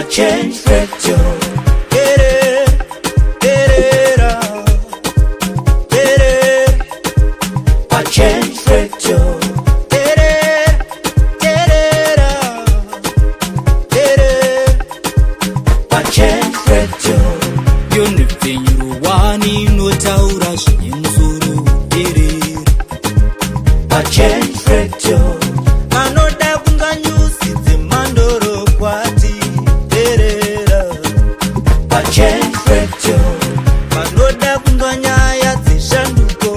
Change radio. Change radio. Change radio. Yonivinyu wani no taura shinsuru. Change radio. Anoda kunga nyusi dzemandoro kwati. Change radio. Anoda kunga nyaya dzeshanduko.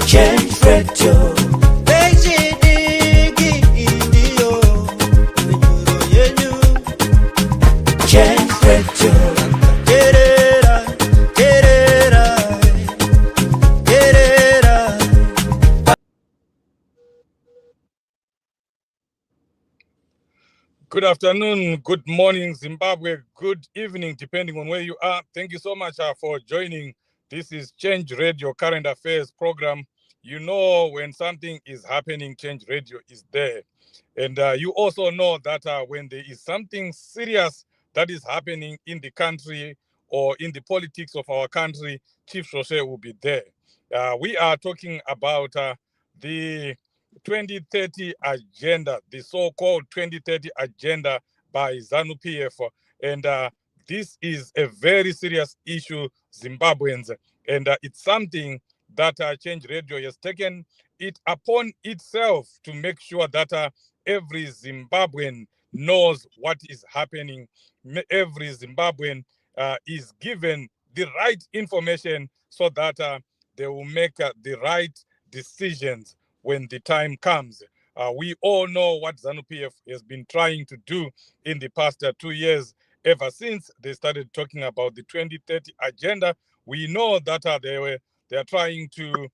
Change radio. Good afternoon, good morning, Zimbabwe, good evening, depending on where you are. Thank you so much for joining. This is Change Radio Current Affairs program. You know when something is happening, Change Radio is there. And you also know that when there is something serious that is happening in the country or in the politics of our country, Chief Shoshe will be there. We are talking about the 2030 agenda, the so-called 2030 agenda by ZANU-PF. And this is a very serious issue, Zimbabweans. And it's something that Change Radio has taken it upon itself to make sure that every Zimbabwean knows what is happening. Every Zimbabwean is given the right information so that they will make the right decisions when the time comes. We all know what ZANU-PF has been trying to do in the past 2 years, ever since they started talking about the 2030 agenda. We know that they are trying to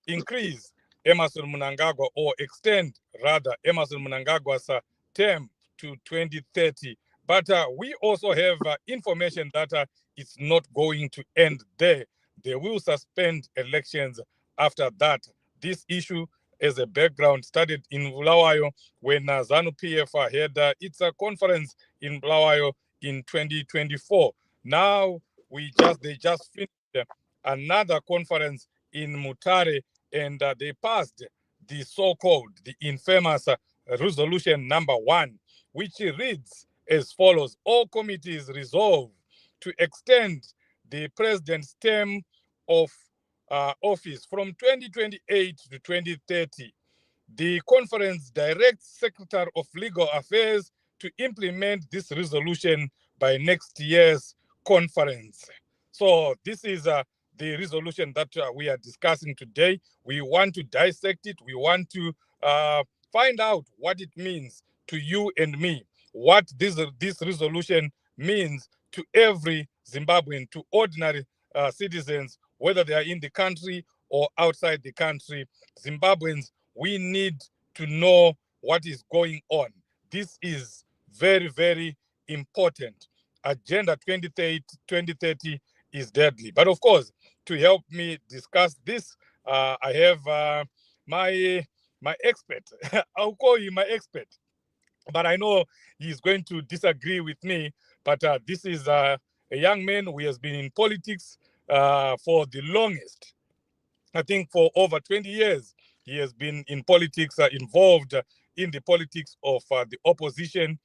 increase Emerson Mnangagwa, or extend rather Emerson Mnangagwa's term to 2030. But we also have information that it's not going to end there. They will suspend elections after that. This issue, as a background, started in Bulawayo when ZANU-PF had its conference in Bulawayo in 2024. Now they just finished another conference in Mutare, and they passed the so-called, the infamous resolution number 1, which reads as follows: all committees resolve to extend the president's term of office from 2028 to 2030. The conference directs Secretary of Legal Affairs to implement this resolution by next year's conference. So this is the resolution that we are discussing today. We want to dissect it. We want to find out what it means to you and me, what this resolution means to every Zimbabwean, to ordinary citizens, whether they are in the country or outside the country. Zimbabweans, we need to know what is going on. This is very, very important. Agenda 2030 is deadly. But of course, to help me discuss this, I have my expert. I'll call you my expert, but I know he's going to disagree with me. But this is a young man who has been in politics for the longest. I think for over 20 years, he has been in politics, involved in the politics of the opposition.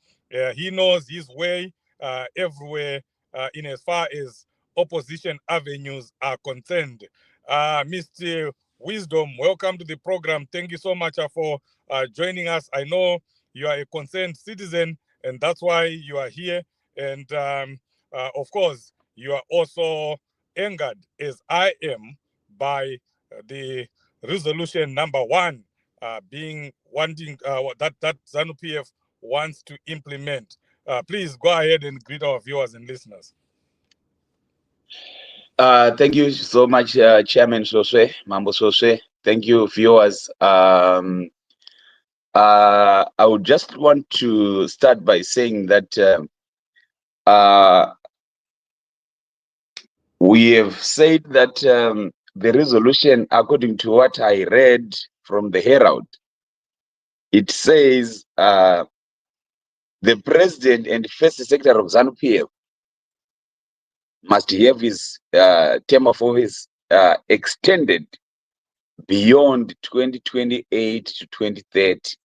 He knows his way everywhere in as far as opposition avenues are concerned. Mr. Wisdom, welcome to the program. Thank you so much for joining us. I know you are a concerned citizen, and that's why you are here. And of course, you are also angered, as I am, by the resolution number 1 being wanting that ZANU-PF wants to implement. Please go ahead and greet our viewers and listeners. Thank you so much, Chairman Soswe, Mambo Soswe. Thank you, viewers. I would just want to start by saying that we have said that the resolution, according to what I read from the Herald, It says the president and first secretary of ZANU-PF must have his term of office extended beyond 2028 to 2030.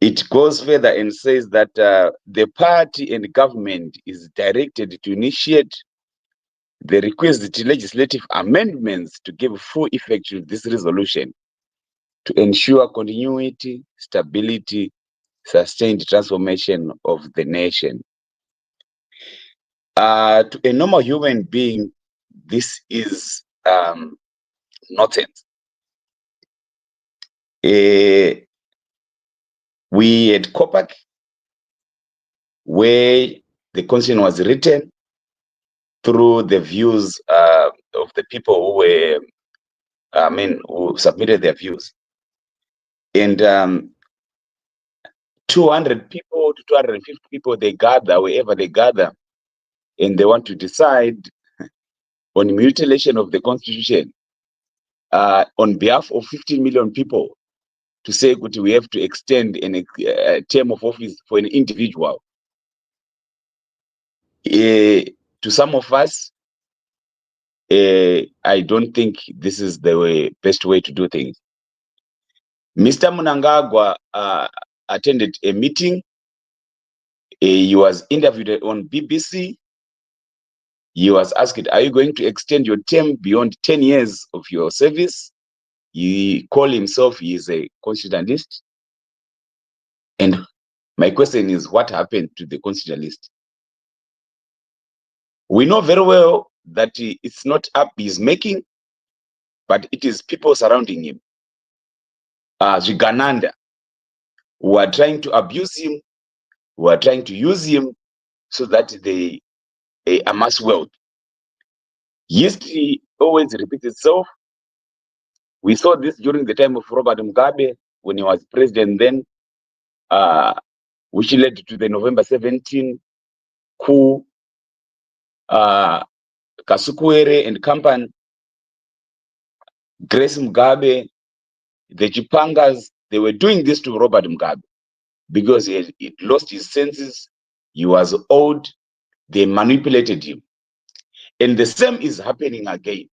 It goes further and says that the party and government is directed to initiate the requisite legislative amendments to give full effect to this resolution to ensure continuity, stability, sustained transformation of the nation. To a normal human being, this is nonsense. We had COPAC, where the constitution was written through the views of the people who were, who submitted their views. And 200 people to 250 people, they gather wherever they gather, and they want to decide on mutilation of the constitution on behalf of 15 million people, to say that we have to extend a term of office for an individual. To some of us, I don't think this is the best way to do things. Mr. Mnangagwa attended a meeting. He was interviewed on BBC. He was asked, are you going to extend your term beyond 10 years of your service? He called himself, he is a constitutionalist. And my question is, what happened to the constitutionalist? We know very well that it's not up his making, but it is people surrounding him. Zigananda, who are trying to abuse him, who are trying to use him so that they amass wealth. History always repeats itself. We saw this during the time of Robert Mugabe when he was president then, which led to the November 17 coup. Kasukuwere and company, Grace Mugabe, the Chipangas, they were doing this to Robert Mugabe because he lost his senses, he was old, they manipulated him. And the same is happening again,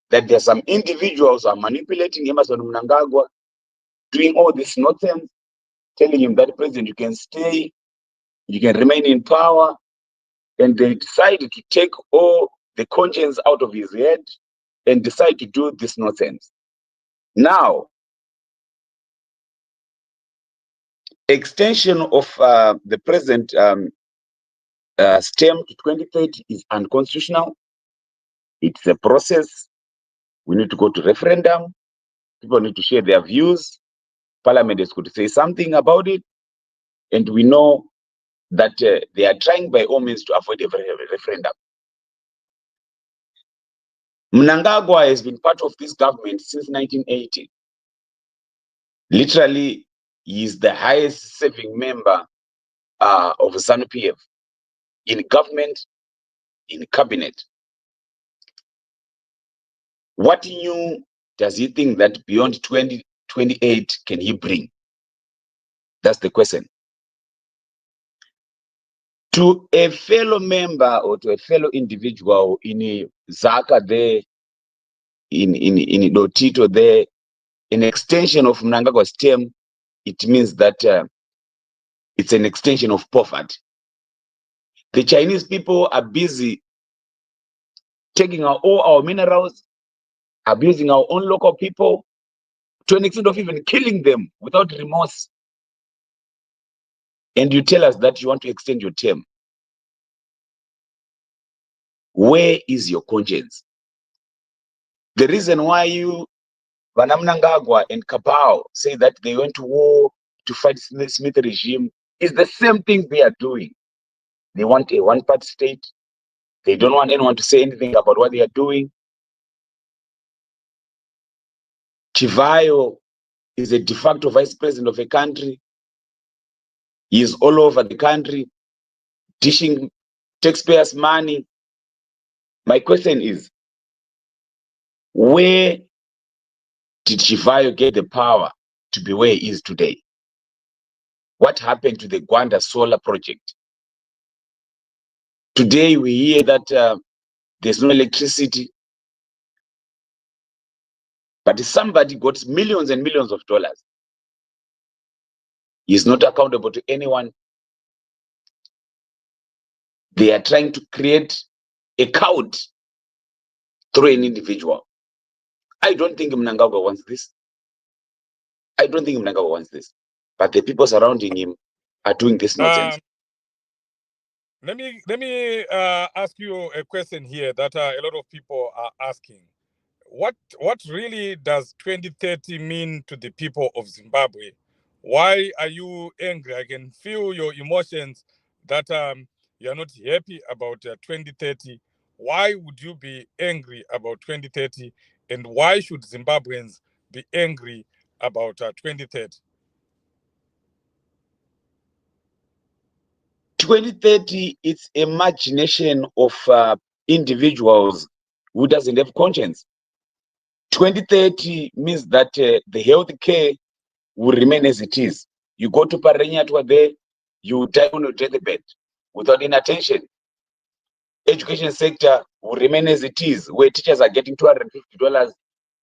that there are some individuals who are manipulating Emerson Mnangagwa, doing all this nonsense, telling him that, President, you can stay, you can remain in power, and they decided to take all the conscience out of his head and decide to do this nonsense. Now, extension of the present term to 2030 is unconstitutional. It's a process. We need to go to referendum. People need to share their views. Parliament is going to say something about it. And we know that they are trying by all means to avoid a referendum. Mnangagwa has been part of this government since 1980. Literally, he is the highest serving member of ZANU-PF in government, in cabinet. What new does he think that beyond 2028 can he bring? That's the question. To a fellow member or to a fellow individual in Zaka there, in Lotito there, an extension of Mnangagwa's term, it means that it's an extension of poverty. The Chinese people are busy taking all our minerals, abusing our own local people, to an extent of even killing them without remorse. And you tell us that you want to extend your term. Where is your conscience? The reason why you, Mnangagwa and Kabao, say that they went to war to fight the Smith regime is the same thing they are doing. They want a one-party state. They don't want anyone to say anything about what they are doing. Chivayo is a de facto vice president of a country. He is all over the country, dishing taxpayers' money. My question is, where did Chivayo get the power to be where it is today? What happened to the Gwanda solar project? Today we hear that there's no electricity, but somebody got millions and millions of dollars. He's not accountable to anyone. They are trying to create a cult through an individual. I don't think Mnangagwa wants this. I don't think Mnangagwa wants this. But the people surrounding him are doing this nonsense. Let me ask you a question here that a lot of people are asking. What really does 2030 mean to the people of Zimbabwe? Why are you angry? I can feel your emotions that you're not happy about 2030. Why would you be angry about 2030? And why should Zimbabweans be angry about 2030? 2030, it's imagination of individuals who doesn't have conscience. 2030 means that the health care will remain as it is. You go to Parenyatwa there, you die on your deathbed without any attention. Education sector will remain as it is, where teachers are getting $250,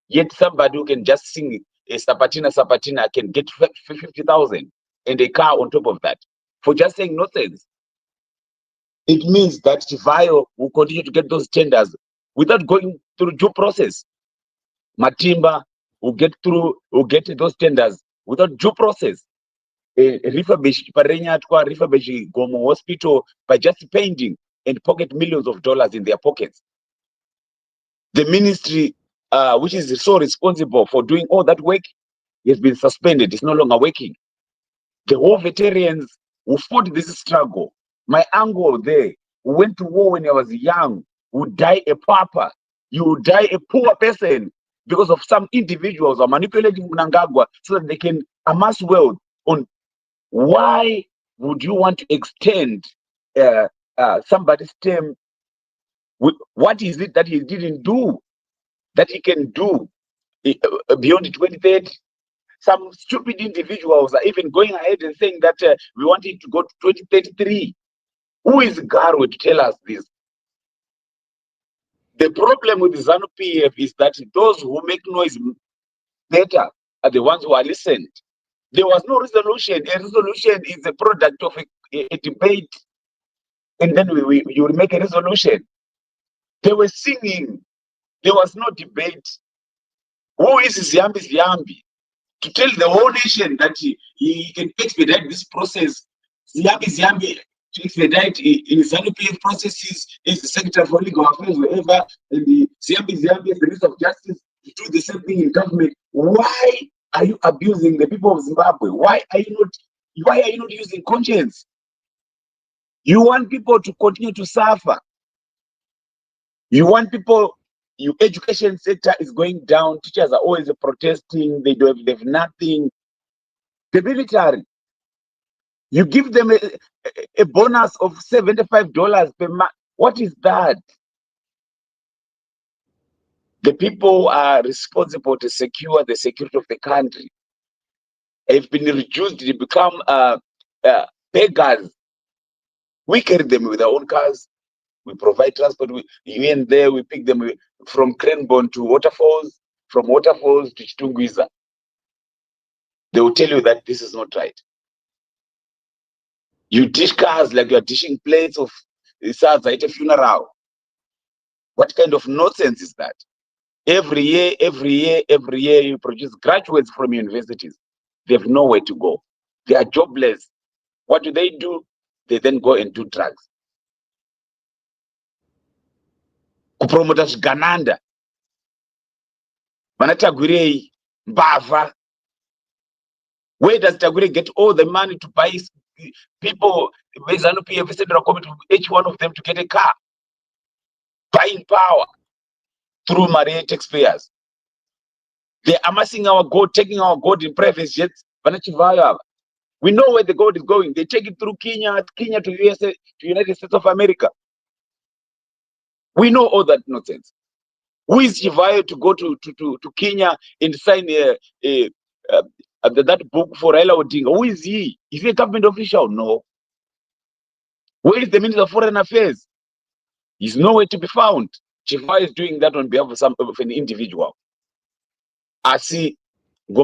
yet somebody who can just sing a Sapatina can get 50,000 and a car on top of that for just saying nonsense. It means that Chivayo will continue to get those tenders without going through due process. Matimba will get those tenders without due process. Refurbish Parenyatwa, refurbish Gomo Hospital by just painting and pocket millions of dollars in their pockets. The ministry, which is so responsible for doing all that work, has been suspended. It's no longer working. The war veterans who fought this struggle, my uncle there, who went to war when he was young, would die a pauper. You would die a poor person because of some individuals are manipulating Mnangagwa so that they can amass wealth. On why would you want to extend somebody's term? What is it that he didn't do that he can do beyond 2030? Some stupid individuals are even going ahead and saying that we want it to go to 2033. Who is Garwe to tell us this? The problem with the ZANU-PF is that those who make noise better are the ones who are listened. There was no resolution. A resolution is a product of a debate, and then you will make a resolution. They were singing. There was no debate. Who is Ziyambi to tell the whole nation that he can expedite this process? Ziyambi to expedite in ZANU-PF processes is the Secretary for Legal Affairs, wherever, and the Ziyambi is the Minister of Justice to do the same thing in government. Why are you abusing the people of Zimbabwe? Why are you not using conscience? You want people to continue to suffer. You want people. Your education sector is going down. Teachers are always protesting. They have nothing. The military, you give them a bonus of $75 per month. What is that? The people are responsible to secure the security of the country. Have been reduced to become beggars. We carry them with our own cars. We provide transport. Here and there, we pick them from Cranbourne to Waterfalls, from Waterfalls to Chitungwiza. They will tell you that this is not right. You dish cars like you are dishing plates of salsa at a funeral. What kind of nonsense is that? Every year, you produce graduates from universities. They have nowhere to go. They are jobless. What do? They then go and do drugs. Kupromota zvigananda. Vanatagurei mbavha. Where does Tagure get all the money to buy people? ZANU-PF Central Committee, each one of them to get a car, buying power through Maria taxpayers. They're amassing our gold, taking our gold in private jets. We know where the gold is going. They take it through Kenya to USA, to United States of America. We know all that nonsense. Who is Chivayo to go to Kenya and sign that book for Raila Odinga. Who is he? Is he a government official? No. Where is the Minister of Foreign Affairs? He's nowhere to be found. Chifa is doing that on behalf of an individual. I see. This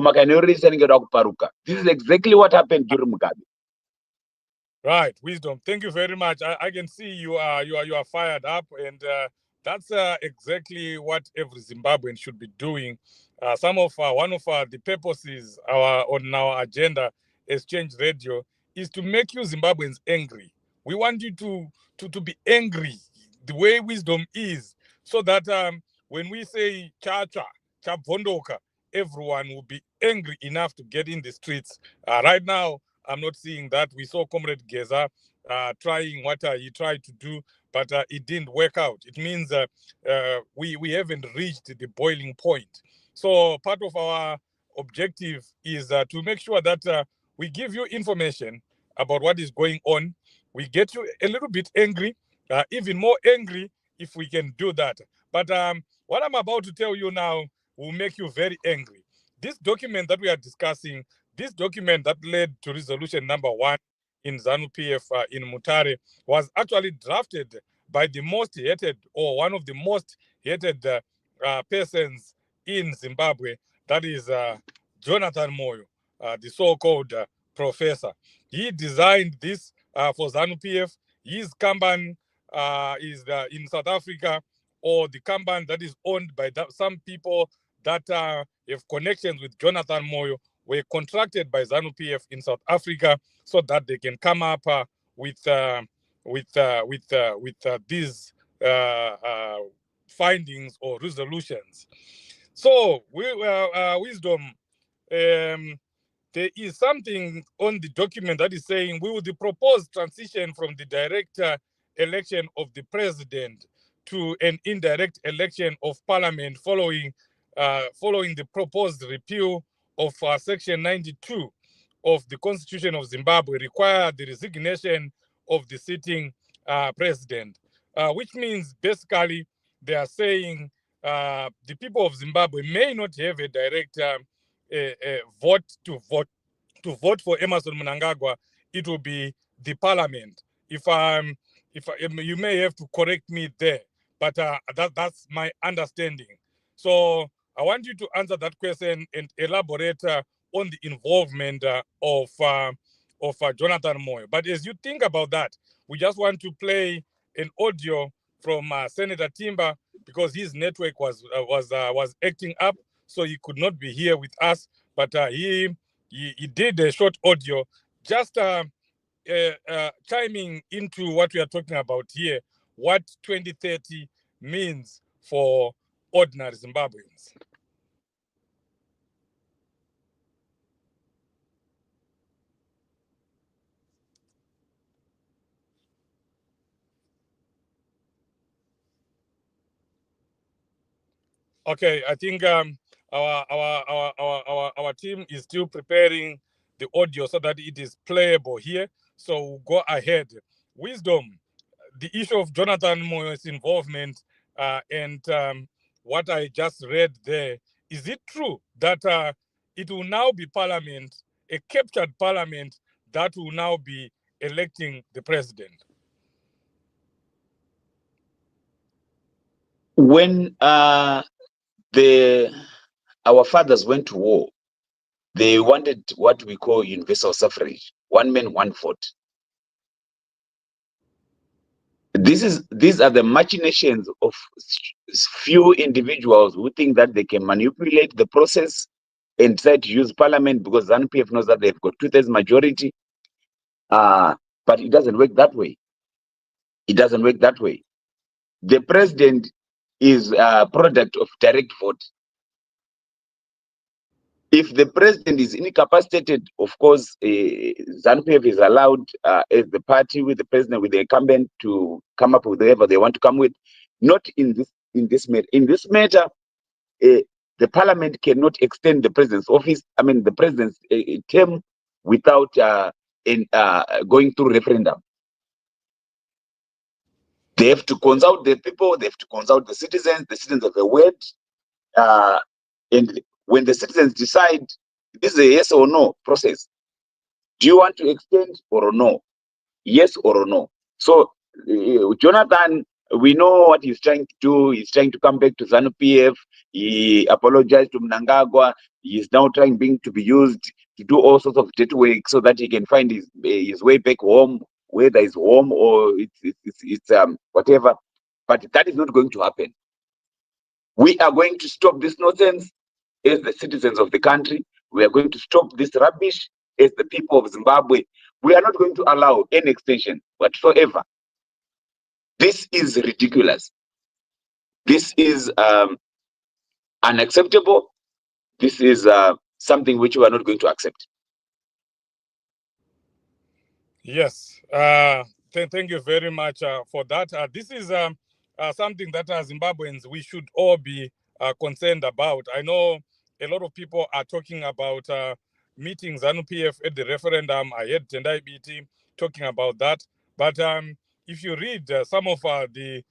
is exactly what happened during Mugabe. Right, Wisdom. Thank you very much. I can see you are fired up, and that's exactly what every Zimbabwean should be doing. One of the purposes on our agenda as Change Radio is to make you Zimbabweans angry. We want you to be angry the way Wisdom is, so that when we say cha vondoka, everyone will be angry enough to get in the streets. Right now, I'm not seeing that. We saw Comrade Geza trying what he tried to do, but it didn't work out. It means we haven't reached the boiling point. So part of our objective is to make sure that we give you information about what is going on. We get you a little bit angry, even more angry if we can do that. But what I'm about to tell you now will make you very angry. This document that we are discussing, this document that led to resolution number 1 in ZANU-PF in Mutare, was actually drafted by the most hated, or one of the most hated persons in Zimbabwe, that is Jonathan Moyo, the so-called professor. He designed this for ZANU-PF. His company is in South Africa, or the company that is owned by some people that have connections with Jonathan Moyo were contracted by ZANU-PF in South Africa so that they can come up with these findings or resolutions. So, Wisdom, there is something on the document that is saying we will propose transition from the direct election of the president to an indirect election of parliament following the proposed repeal of Section 92 of the Constitution of Zimbabwe, require the resignation of the sitting president, which means basically they are saying the people of Zimbabwe may not have a direct vote for Emmerson Mnangagwa. It will be the parliament. If you may have to correct me there, but that's my understanding. So I want you to answer that question and elaborate on the involvement of Jonathan Moyo. But as you think about that, we just want to play an audio from Senator Timber, because his network was acting up, so he could not be here with us. But he did a short audio, just chiming into what we are talking about here, what 2030 means for ordinary Zimbabweans. Okay, I think our team is still preparing the audio so that it is playable here. So go ahead. Wisdom, the issue of Jonathan Moyo's involvement and what I just read there, is it true that it will now be parliament, a captured parliament, that will now be electing the president? When our fathers went to war, they wanted what we call universal suffrage, 1 man, 1 vote. These are the machinations of few individuals who think that they can manipulate the process and try to use parliament, because ZANU-PF knows that they've got 2/3 majority. But it doesn't work that way. It doesn't work that way. The president is a product of direct vote. If the president is incapacitated, of course, ZANU-PF is allowed, as the party with the president, with the incumbent, to come up with whatever they want to come with. Not in this matter. In this matter, the parliament cannot extend the president's office, the president's term, without going through referendum. They have to consult the people. They have to consult the citizens. The citizens have a word, and when the citizens decide, This is a yes or no process. Do you want to extend or no? Yes or no? So Jonathan, we know what he's trying to do. He's trying to come back to ZANU-PF. He apologized to Mnangagwa. He's now trying to be used to do all sorts of dirty work so that he can find his way back home, whether it's home or it's whatever. But that is not going to happen. We are going to stop this nonsense as the citizens of the country. We are going to stop this rubbish as the people of Zimbabwe. We are not going to allow any extension whatsoever. This is ridiculous. This is unacceptable. This is something which we are not going to accept. Yes, thank you very much for that. This is something that as Zimbabweans we should all be concerned about. I know a lot of people are talking about meeting ZANU-PF at the referendum. I heard Tendai BT talking about that. But if you read some of the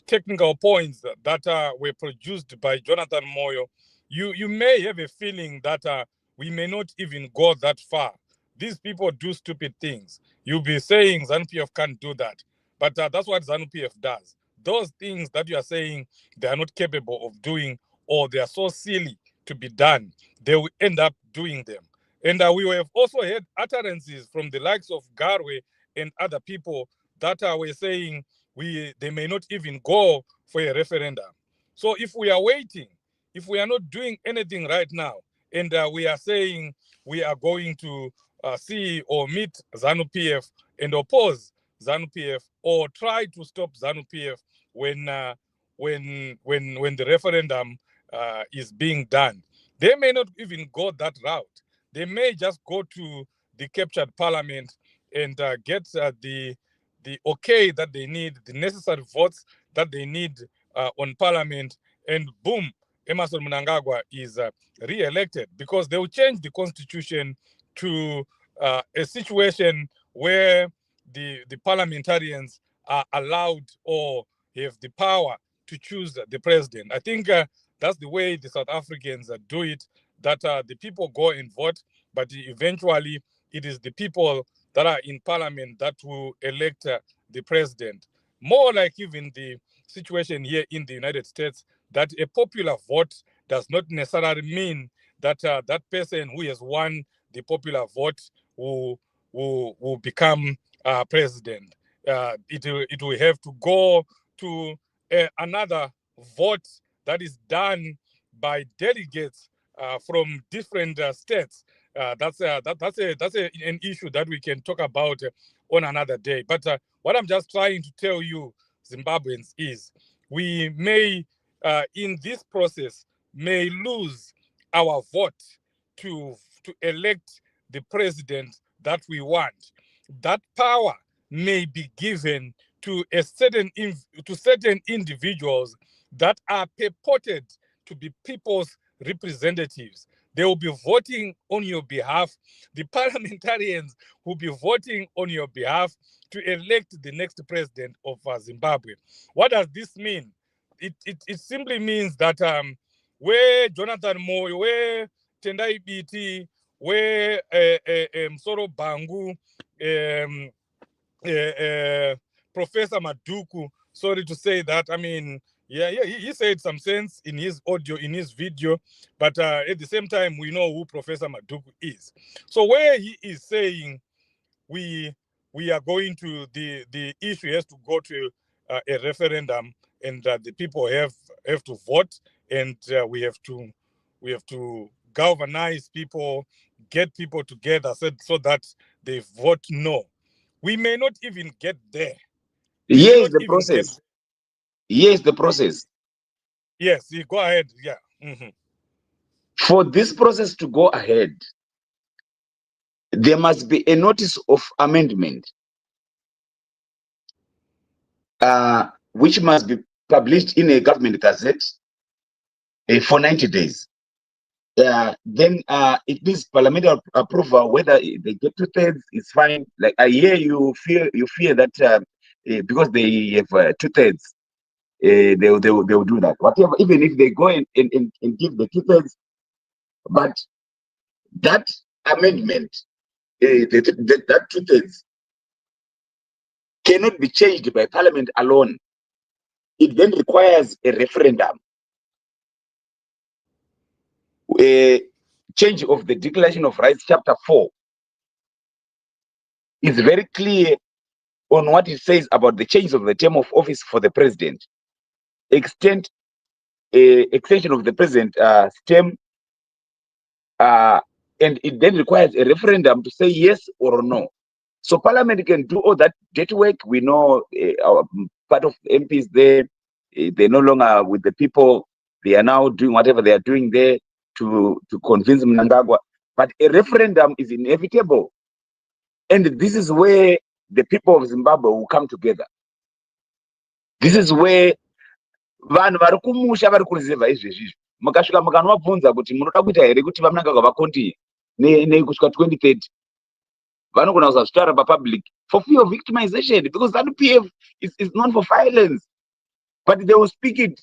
technical points that were produced by Jonathan Moyo, you may have a feeling that we may not even go that far. These people do stupid things. You'll be saying ZANU-PF can't do that. But that's what ZANU-PF does. Those things that you are saying they are not capable of doing, or they are so silly to be done, they will end up doing them. And we have also heard utterances from the likes of Garwe and other people that were saying they may not even go for a referendum. So if we are waiting, if we are not doing anything right now, and we are saying we are going to see or meet ZANU-PF and oppose ZANU-PF or try to stop ZANU-PF when the referendum is being done. They may not even go that route. They may just go to the captured parliament and get the okay that they need, the necessary votes that they need on parliament, and boom, Emerson Mnangagwa is re-elected, because they will change the constitution to a situation where the parliamentarians are allowed or have the power to choose the president. I think that's the way the South Africans do it, that the people go and vote, but eventually it is the people that are in parliament that will elect the president. More like even the situation here in the United States, that a popular vote does not necessarily mean that that person who has won the popular vote will become president. It will have to go to another vote that is done by delegates from different states. That's an issue that we can talk about on another day. But what I'm just trying to tell you, Zimbabweans, is we may, in this process, may lose our vote to elect the president that we want. That power may be given to certain individuals that are purported to be people's representatives. They will be voting on your behalf. The parliamentarians will be voting on your behalf to elect the next president of Zimbabwe. What does this mean? It simply means that where Jonathan Moyo, where Tendai BT, where Msoro Bangu, Professor Maduku, sorry to say that. I mean, yeah, he said some sense in his audio, in his video, but at the same time, we know who Professor Maduku is. So where he is saying we are going to, the issue has to go to a referendum, and the people have to vote, and we have to galvanize people, get people together so that they vote no. We may not even get there. Here is the process. Here is the process. Yes, you go ahead. Yeah. Mm-hmm. For this process to go ahead, there must be a notice of amendment, which must be published in a government gazette for 90 days. Then it needs parliamentary approval. Whether they get 2/3 is fine. Like I hear you fear that because they have 2/3, they will do that. Whatever, even if they go and give the 2/3, But that amendment, that 2/3, cannot be changed by Parliament alone. It then requires a referendum. A change of the Declaration of Rights, Chapter 4, is very clear on what it says about the change of the term of office for the president. Extension of the president term, and it then requires a referendum to say yes or no. So Parliament can do all that dirty work. We know our part of MPs there, they're no longer with the people. They are now doing whatever they are doing there to convince Mnangagwa. But a referendum is inevitable. And this is where the people of Zimbabwe will come together. This is where vanhu vari kumusha vari kurizevha izvezvizvi mukasvika mukanovabvunza kuti munoda kuita here kuti vaMnangagwa vakontinue nekusvika 2030, vanogona kuzazvitaura papublic for fear of victimization, because ZANU-PF is known for violence, but they will speak it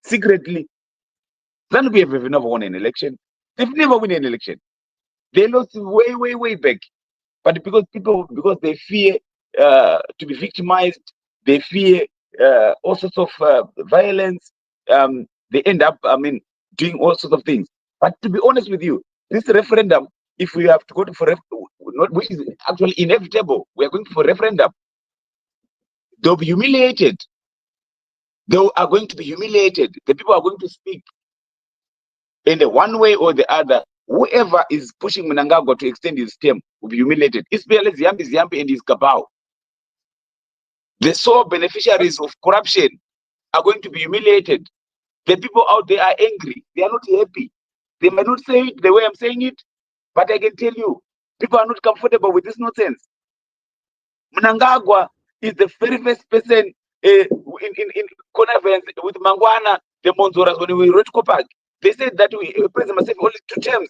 secretly. ZANU-PF have never won an election. They've never won an election. They lost way back. But because they fear to be victimized, they fear all sorts of violence, they end up, doing all sorts of things. But to be honest with you, this referendum, if we have to go for which is actually inevitable, we are going for referendum, they'll be humiliated. They are going to be humiliated. The people are going to speak in one way or the other. Whoever is pushing Mnangagwa to extend his term will be humiliated. Especially Ziyambi and his cabal. The sole beneficiaries of corruption are going to be humiliated. The people out there are angry. They are not happy. They might not say it the way I'm saying it, but I can tell you, people are not comfortable with this nonsense. Mnangagwa is the very first person in connivance with Mangwana, the Monzoras, when we wrote Kopak. They said that President must have only 2 terms.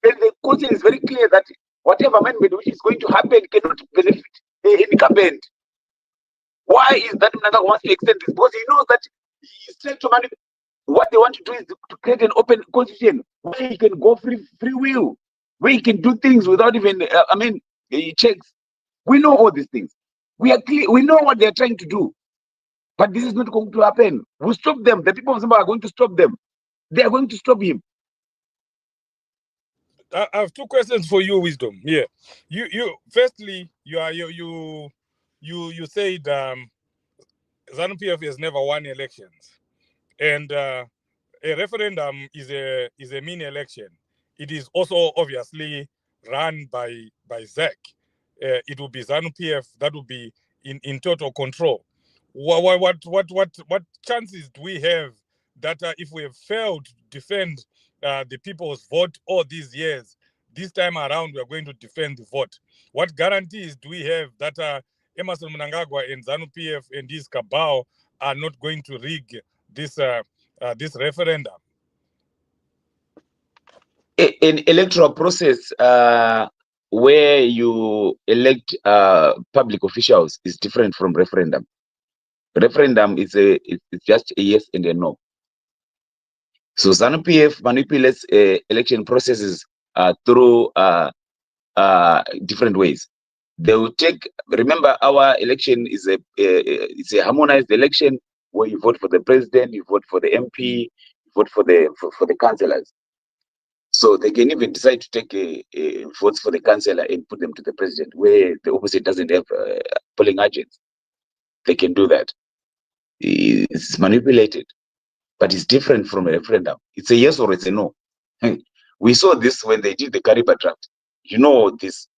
And the constitution is very clear that whatever amendment which is going to happen cannot benefit any incumbent. Why is that Mnangagwa wants to extend this? Because he knows that he's trying to manipulate. What they want to do is to create an open constitution where he can go free will, where he can do things without even, checks. We know all these things. We are clear. We know what they are trying to do. But this is not going to happen. We'll stop them. The people of Zimbabwe are going to stop them. They are going to stop him. I have 2 questions for you, Wisdom. Yeah, you firstly, you said ZANU-PF has never won elections, and a referendum is a mini election. It is also obviously run by ZEC. It will be ZANU-PF that will be in total control. What chances do we have that if we have failed to defend the people's vote all these years, this time around we are going to defend the vote? What guarantees do we have that Emerson Mnangagwa and ZANU-PF and his cabal are not going to rig this referendum? An electoral process where you elect public officials is different from referendum. Referendum is it's just a yes and a no. So ZANU-PF manipulates election processes through different ways. They will take. Remember, our election is it's a harmonized election where you vote for the president, you vote for the MP, you vote for the councillors. So they can even decide to take votes for the councillor and put them to the president, where the opposite doesn't have polling agents. They can do that. It's manipulated, but it's different from a referendum. It's a yes or it's a no. We saw this when they did the Kariba draft. You know this.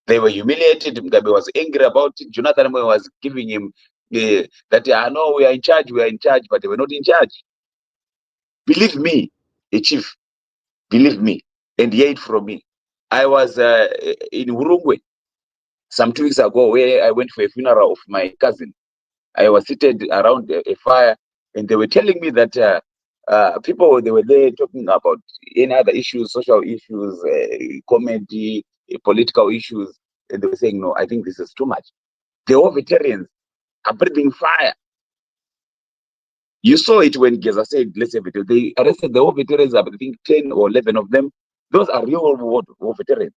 They were humiliated. Mugabe was angry about it. Jonathan Moyo was giving him that, no, we are in charge, but they were not in charge. Believe me, a chief, believe me, and hear it from me. I was in Urungwe some 2 weeks ago where I went for a funeral of my cousin. I was seated around a fire, and they were telling me that people, they were there talking about any other issues, social issues, comedy, political issues, and they were saying, no, I think this is too much. The all veterans are breathing fire. You saw it when Geza said, let's say, they arrested the war veterans, I think 10 or 11 of them. Those are real war veterans.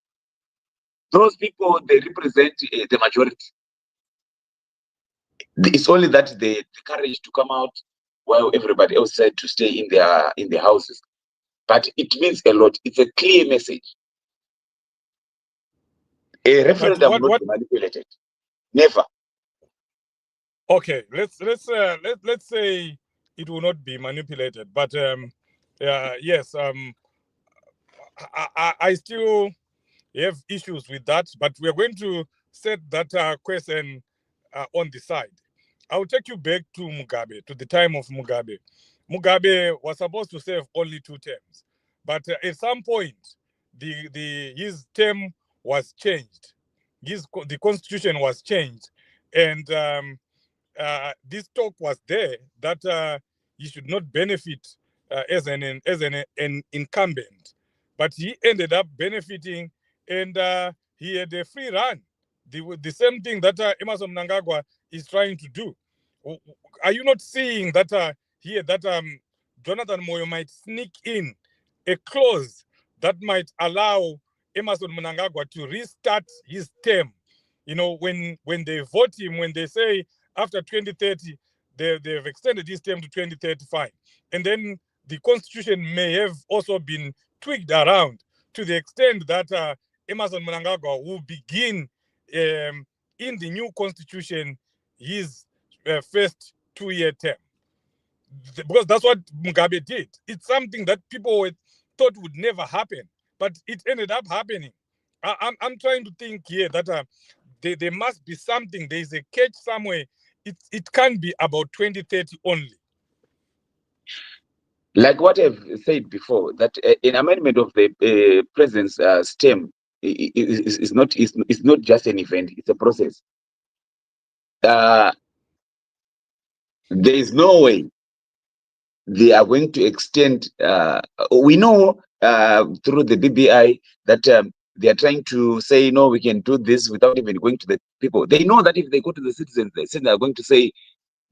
Those people, they represent the majority. It's only that the courage to come out while everybody else said to stay in their houses. But it means a lot. It's a clear message. A referendum will not be manipulated. Never. Okay, let's say it will not be manipulated, but yes, I still have issues with that. But we are going to set that question on the side. I will take you back to Mugabe, to the time of Mugabe. Mugabe was supposed to serve only 2 terms, but at some point, his term was changed. The constitution was changed, and this talk was there that he should not benefit as an incumbent, but he ended up benefiting, and he had a free run. The same thing that Emmerson Mnangagwa is trying to do. Are you not seeing that here that Jonathan Moyo might sneak in a clause that might allow Emmerson Mnangagwa to restart his term? You know, when they vote him, when they say after 2030, they've extended his term to 2035. And then the constitution may have also been tweaked around to the extent that Emmerson Mnangagwa will begin in the new constitution his first 2-year term. Because that's what Mugabe did. It's something that people thought would never happen, but it ended up happening. I'm trying to think here that there must be something. There is a catch somewhere. It can't be about 2030 only. Like what I've said before, that an amendment of the president's term is not just an event; it's a process. There is no way they are going to extend. We know through the BBI that they are trying to say, no, we can do this without even going to the people. They know that if they go to the citizens are going to say,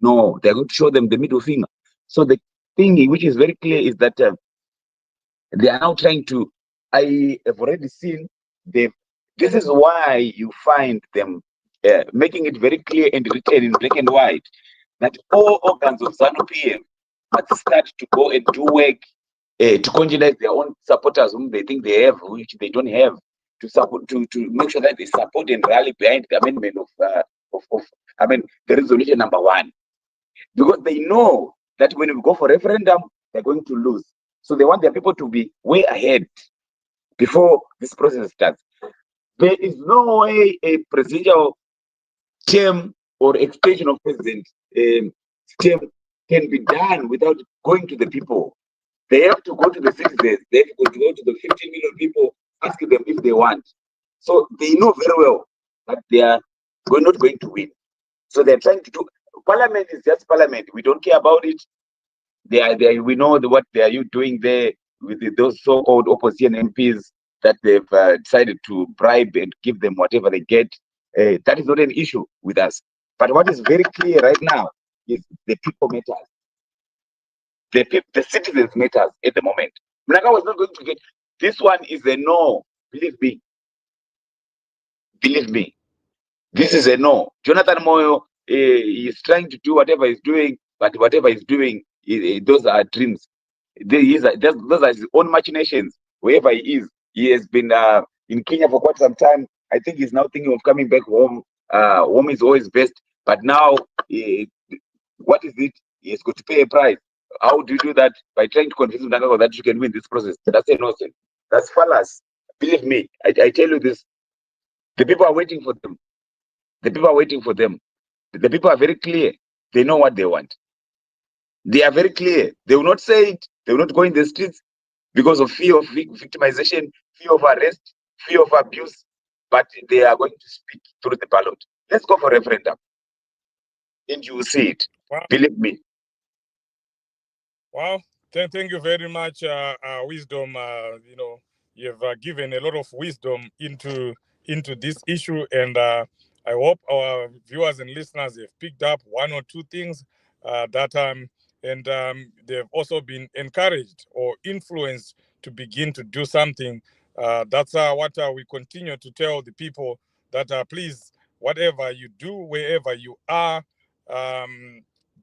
no, they're going to show them the middle finger. So the thing which is very clear is that they are now trying to, I have already seen them. This is why you find them making it very clear and written in black and white that all organs of ZANU-PF must start to go and do work to congenize their own supporters whom they think they have, which they don't have, to support, to make sure that they support and rally behind the amendment of the resolution number 1, because they know that when we go for referendum, they're going to lose. So they want their people to be way ahead before this process starts. There is no way a presidential term or extension of president term can be done without going to the people. They have to go to the citizens. They have to go to the 15 million people, asking them if they want. So they know very well that they are not going to win. So they're trying to do. Parliament is just parliament. We don't care about it. We know what they are doing there with those so-called opposition MPs that they've decided to bribe and give them whatever they get. That is not an issue with us. But what is very clear right now is the people matters. The citizens matters at the moment. Mnangagwa was not going to get. This one is a no. Believe me. Believe me. This is a no. Jonathan Moyo is trying to do whatever he's doing, but whatever he's doing, those are dreams. Those are his own machinations. Wherever he is, he has been in Kenya for quite some time. I think he's now thinking of coming back home. Home is always best. But now, what is it? He has got to pay a price. How do you do that? By trying to convince Mnangagwa that you can win this process. That's a nonsense. That's fallacious. Believe me, I tell you this. The people are waiting for them. The people are waiting for them. The people are very clear. They know what they want. They are very clear. They will not say it. They will not go in the streets because of fear of victimization, fear of arrest, fear of abuse. But they are going to speak through the ballot. Let's go for referendum. And you will see it. Wow. Believe me. Wow. Thank you very much, Wisdom. You've given a lot of wisdom into this issue, and I hope our viewers and listeners have picked up 1 or 2 things that and they've also been encouraged or influenced to begin to do something. That's what we continue to tell the people, that please, whatever you do, wherever you are,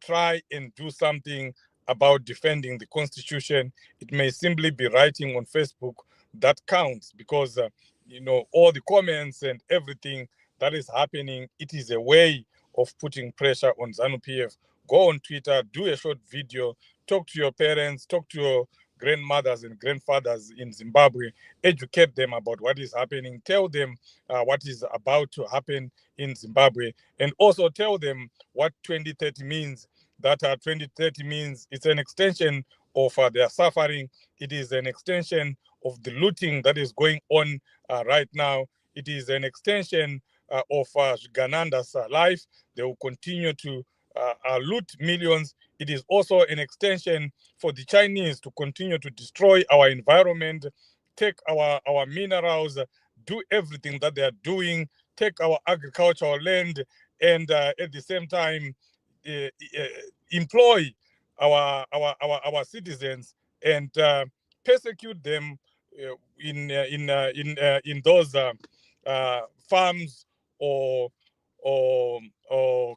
try and do something about defending the Constitution. It may simply be writing on Facebook that counts, because all the comments and everything that is happening, it is a way of putting pressure on ZANU-PF. Go on Twitter, do a short video, talk to your parents, talk to your grandmothers and grandfathers in Zimbabwe, educate them about what is happening, tell them what is about to happen in Zimbabwe, and also tell them what 2030 means. That 2030 means it's an extension of their suffering. It is an extension of the looting that is going on right now. It is an extension of Gananda's life. They will continue to loot millions. It is also an extension for the Chinese to continue to destroy our environment, take our minerals, do everything that they are doing, take our agricultural land, and at the same time employ our citizens and persecute them in those farms or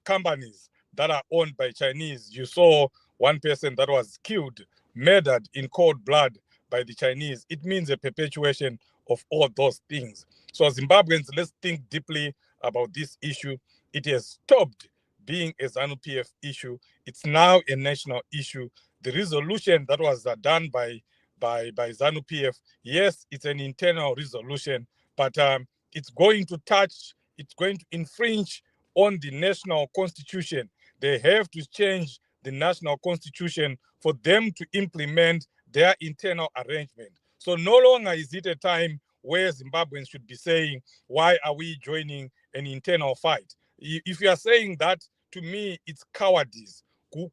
companies that are owned by Chinese. You saw one person that was killed, murdered in cold blood by the Chinese. It means a perpetuation of all those things. So Zimbabweans, let's think deeply about this issue. It has stopped being a ZANU-PF issue. It's now a national issue. The resolution that was done by ZANU-PF, yes, it's an internal resolution, but it's going to infringe on the national constitution. They have to change the national constitution for them to implement their internal arrangement. So no longer is it a time where Zimbabweans should be saying, why are we joining an internal fight? If you are saying that, to me, it's cowardice. We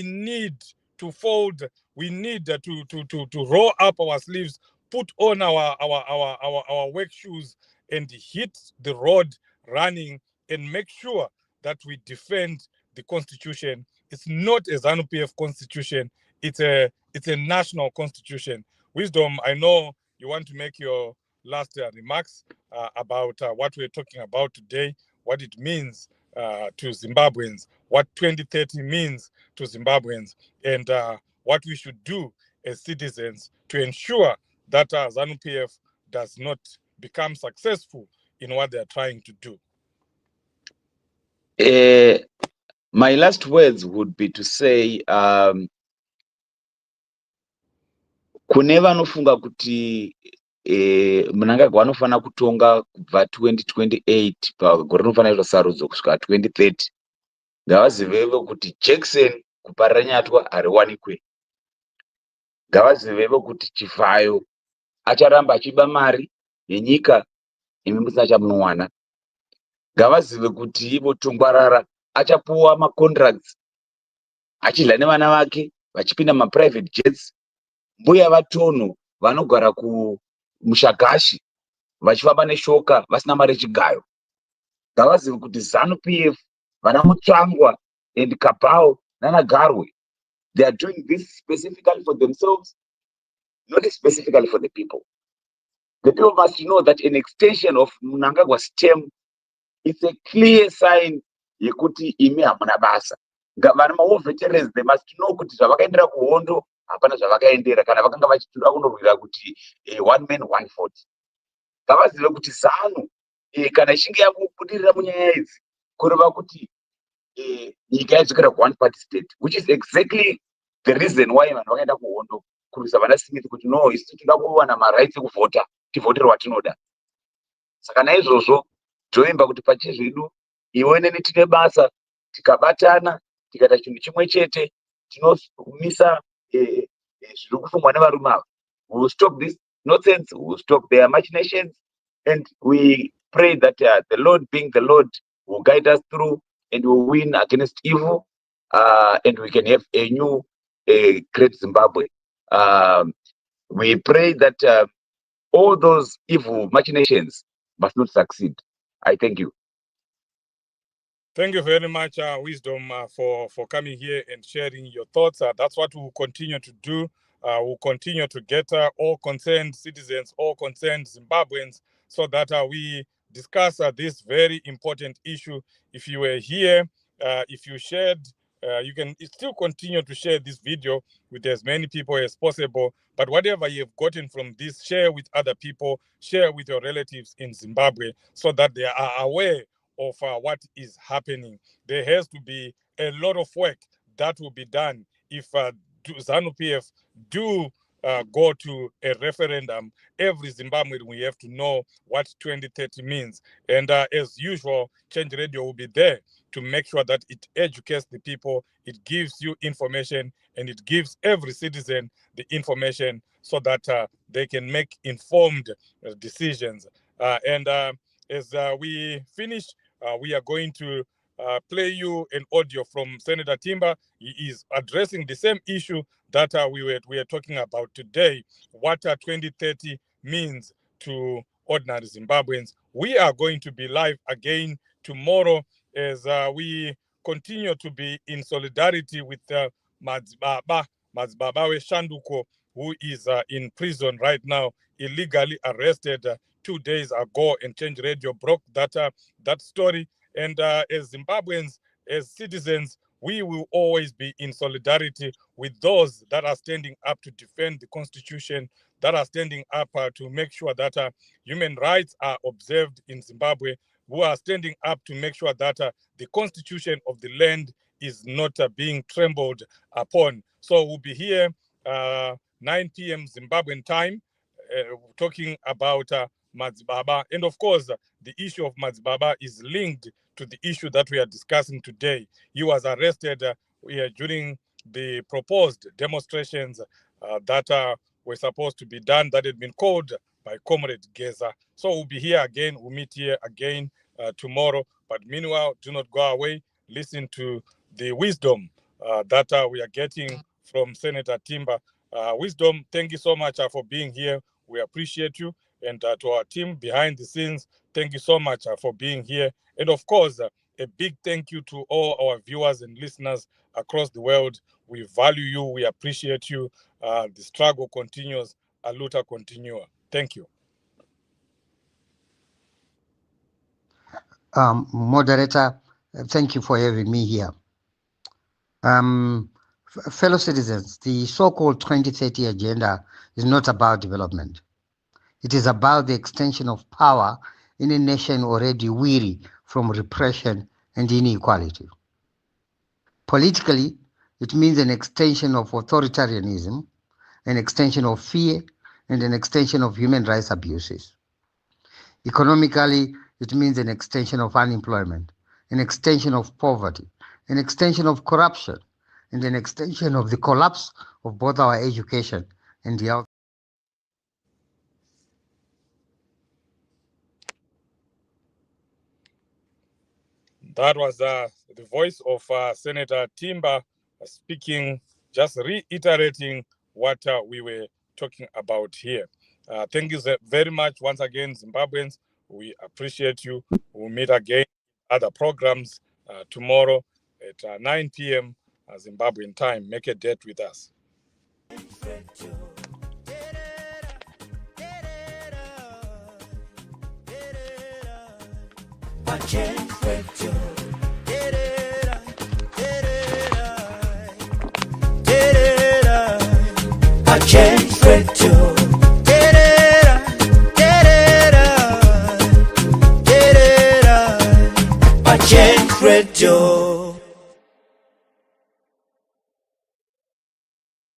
need to fold, we need to roll up our sleeves, put on our work shoes and hit the road running and make sure that we defend the constitution. It's not a ZANU-PF constitution, it's a national constitution. Wisdom, I know you want to make your last remarks about what we're talking about today, what it means to Zimbabweans, what 2030 means to Zimbabweans, and what we should do as citizens to ensure that ZANU-PF does not become successful in what they're trying to do. My last words would be to say, kune vanofunga kuti Mnangagwa anofana kutonga kubva 2028 pagore rinofana kuitwa sarudzo kusvika 2030, ngavazivevo kuti Jackson kuparira nyatwa hariwanikwe. Ngavazivevo kuti Chivayo acharamba achiba mari yenyika imi musina chamunowana. Ngavazive kuti ivo Tungwarara achapuwa macontracts achidla nevana vake vachipinda maprivate jets. Mbuya vaTono vanogara kuMushagashi vachifamba neshoka vasina mari yechigayo. Ngavazive kuti ZANU-PF, vana Mutsvangwa and Kabao nana Garwe, they are doing this specifically for themselves, not specifically for the people. The people must know that an extension of Mnangagwa's term is a clear sign yekuti imi hamuna basa. Vana war veterans, they must know kuti zvavakaendera kuhondo hapana zvavakaendera kana vakanga vachitura kunorwira kuti one man one vote. Ngavazive kuti ZANU kana ichinge yabudirira munyaya idzi kureva kuti nyika yadzokera one party state, which is exactly the reason why vanhu vakaenda kuhondo kurwisa vana Smith kuti no, isi toda kuwana marights ekuvhota, tivhotera watinoda. Saka naizvozvo toimba kuti pachizvidu iwe neni tine basa, tikabatana tikaita chinhu chimwe chete tinomisa zviri kufungwa nevarume ava. We will stop this nonsense, we will stop their machinations, and we pray that the Lord, being the Lord, will guide us through and will win against evil, and we can have a new great Zimbabwe. We pray that all those evil machinations must not succeed. I thank you. Thank you very much, Wisdom, for coming here and sharing your thoughts. That's what we'll continue to do. We'll continue to get all concerned citizens, all concerned Zimbabweans, so that we discuss this very important issue. If you were here, if you shared, you can still continue to share this video with as many people as possible. But whatever you've gotten from this, share with other people, share with your relatives in Zimbabwe, so that they are aware of what is happening. There has to be a lot of work that will be done if ZANU-PF do go to a referendum. Every Zimbabwean, we have to know what 2030 means. And as usual, Change Radio will be there to make sure that it educates the people, it gives you information, and it gives every citizen the information so that they can make informed decisions. As we finish, we are going to play you an audio from Senator Timber. He is addressing the same issue that we are talking about today, what 2030 means to ordinary Zimbabweans. We are going to be live again tomorrow as we continue to be in solidarity with Madzibaba Shanduko, who is in prison right now, illegally arrested 2 days ago, and Change Radio broke that story. And as Zimbabweans, as citizens, we will always be in solidarity with those that are standing up to defend the Constitution, that are standing up to make sure that human rights are observed in Zimbabwe, who are standing up to make sure that the Constitution of the land is not being trampled upon. So we'll be here 9 p.m. Zimbabwean time, talking about Madzibaba. And of course, the issue of Madzibaba is linked to the issue that we are discussing today. He was arrested during the proposed demonstrations that were supposed to be done, that had been called by Comrade Geza. So we'll be here again. We'll meet here again tomorrow. But meanwhile, do not go away. Listen to the wisdom that we are getting from Senator Timber. Wisdom, thank you so much for being here. We appreciate you. And to our team behind the scenes, thank you so much for being here. And of course, a big thank you to all our viewers and listeners across the world. We value you. We appreciate you. The struggle continues. A luta continua. Thank you. Moderator, thank you for having me here. Fellow citizens, the so-called 2030 agenda is not about development. It is about the extension of power in a nation already weary from repression and inequality. Politically, it means an extension of authoritarianism, an extension of fear, and an extension of human rights abuses. Economically, it means an extension of unemployment, an extension of poverty, an extension of corruption, and an extension of the collapse of both our education and the health. That was the voice of Senator Timber speaking, just reiterating what we were talking about here. Thank you very much once again, Zimbabweans. We appreciate you. We'll meet again other programs tomorrow at 9 p.m. Zimbabwean time. Make a date with us. Change Radio. Change Radio.